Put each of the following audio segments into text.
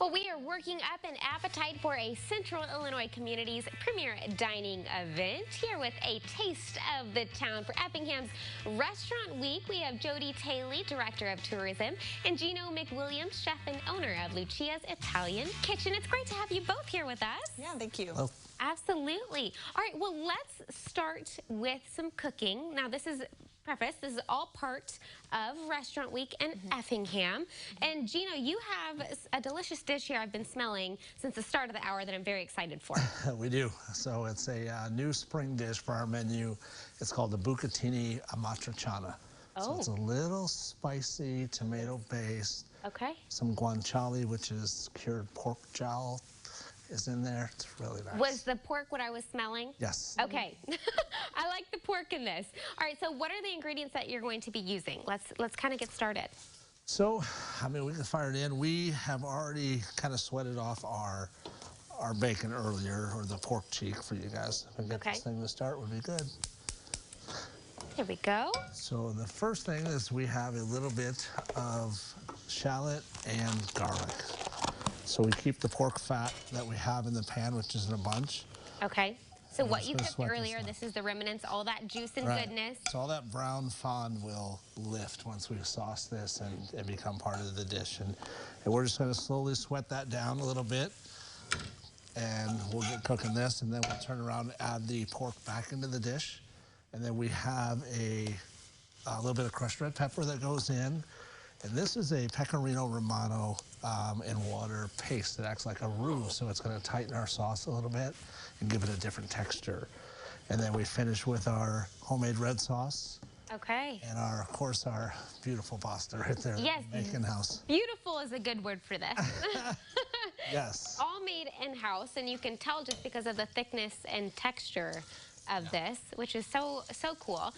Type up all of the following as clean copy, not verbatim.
Well, we are working up an appetite for a Central Illinois community's premier dining event. Here with a taste of the town for Effingham's Restaurant Week, we have Jody Taylor, Director of Tourism, and Gino McWilliams, Chef and owner of Lucia's Italian Kitchen. It's great to have you both here with us. Yeah, thank you. Oh. Absolutely. All right, well, let's start with some cooking. Now, this is all part of Restaurant Week in Effingham. And Gino, you have a delicious dish here I've been smelling since the start of the hour that I'm very excited for. We do. So it's a new spring dish for our menu. It's called the bucatini amatriciana. Oh. So it's a little spicy, tomato-based. Okay. Some guanciale, which is cured pork jowl, is in there. It's really nice. Was the pork what I was smelling? Yes. Okay. I like the pork in this. All right, so what are the ingredients that you're going to be using? Let's kind of get started. So, I mean, we can fire it in. We have already kind of sweated off our bacon earlier, or the pork cheek for you guys. If I get this thing to start, would be good. Here we go. So the first thing is we have a little bit of shallot and garlic. So we keep the pork fat that we have in the pan, which is in a bunch. Okay. So what you cooked earlier, this is the remnants, all that juice and goodness. So all that brown fond will lift once we sauce this and become part of the dish. And we're just going to slowly sweat that down a little bit. And we'll get cooking this, and then we'll turn around and add the pork back into the dish. And then we have a little bit of crushed red pepper that goes in. And this is a pecorino romano and water paste that acts like a roux, so it's going to tighten our sauce a little bit and give it a different texture. And then we finish with our homemade red sauce. Okay. And of course, our beautiful pasta right there. Yes. Bacon house. Beautiful is a good word for this. Yes. All made in-house, and you can tell just because of the thickness and texture of this, which is so cool.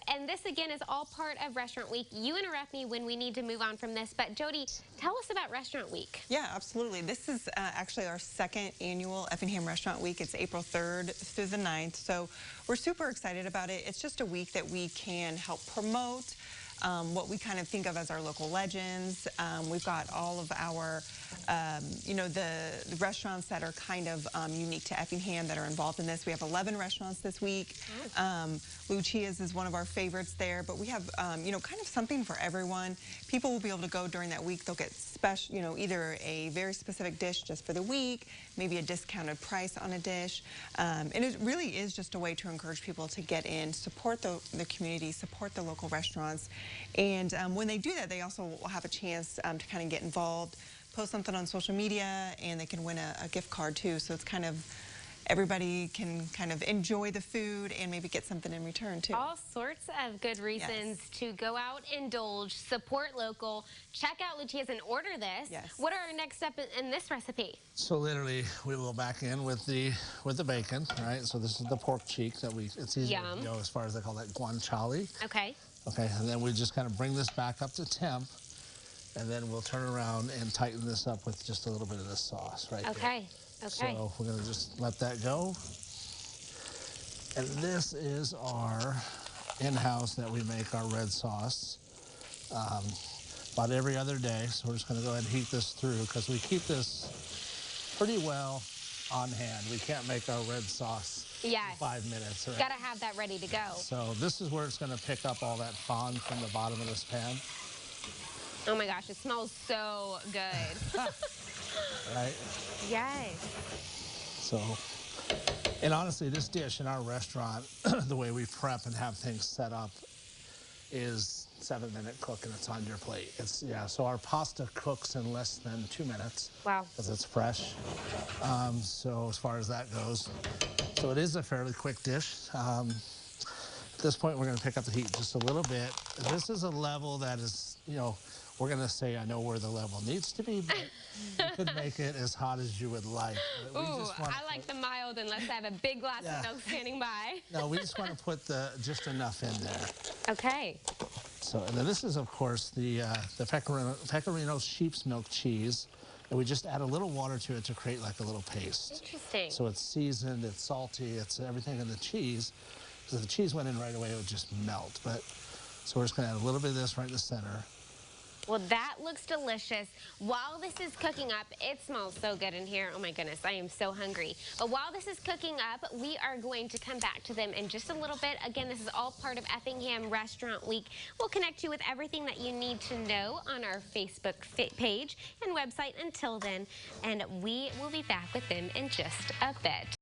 And this again is all part of Restaurant Week. You interrupt me when we need to move on from this, but Jody, tell us about Restaurant Week. Yeah, absolutely. This is actually our second annual Effingham Restaurant Week. It's April 3rd through the 9th, so we're super excited about it. It's just a week that we can help promote what we kind of think of as our local legends. We've got all of our, you know, the restaurants that are kind of unique to Effingham that are involved in this. We have 11 restaurants this week. Lucia's is one of our favorites there, but we have, you know, kind of something for everyone. People will be able to go during that week. They'll get special, you know, either a very specific dish just for the week, maybe a discounted price on a dish. And it really is just a way to encourage people to get in, support the community, support the local restaurants. And when they do that, they also will have a chance to kind of get involved, post something on social media, and they can win a gift card too. So it's kind of, everybody can kind of enjoy the food and maybe get something in return too. All sorts of good reasons to go out, indulge, support local, check out Lucia's and order this. Yes. What are our next steps in this recipe? So literally, we will back in with the bacon, right? So this is the pork cheek that it's easy to go as far as they call that guanciale. Okay. Okay, and then we just kind of bring this back up to temp, and then we'll turn around and tighten this up with just a little bit of this sauce right there. Okay. So we're going to just let that go. And this is our in-house that we make our red sauce about every other day. So we're just going to go ahead and heat this through because we keep this pretty well on hand. We can't make our red sauce in 5 minutes. Right? Got to have that ready to go. So this is where it's going to pick up all that fond from the bottom of this pan. Oh my gosh, it smells so good. Right? Yes. So, and honestly, this dish in our restaurant, the way we prep and have things set up is 7-minute cook and it's on your plate. So our pasta cooks in less than 2 minutes. Wow. Because it's fresh. So as far as that goes. So it is a fairly quick dish. At this point, we're going to pick up the heat just a little bit. This is a level that is, you know, we're going to say I know where the level needs to be, but you could make it as hot as you would like. Ooh, I like the mild unless I have a big glass of milk standing by. No, we just want to put just enough in there. Okay. So, and then this is, of course, the pecorino sheep's milk cheese. And we just add a little water to it to create like a little paste. Interesting. So it's seasoned, it's salty, it's everything in the cheese. So if the cheese went in right away, it would just melt. So we're just going to add a little bit of this right in the center. Well, that looks delicious. While this is cooking up, it smells so good in here. Oh my goodness, I am so hungry. But while this is cooking up, we are going to come back to them in just a little bit. Again, this is all part of Effingham Restaurant Week. We'll connect you with everything that you need to know on our Facebook page and website until then. And we will be back with them in just a bit.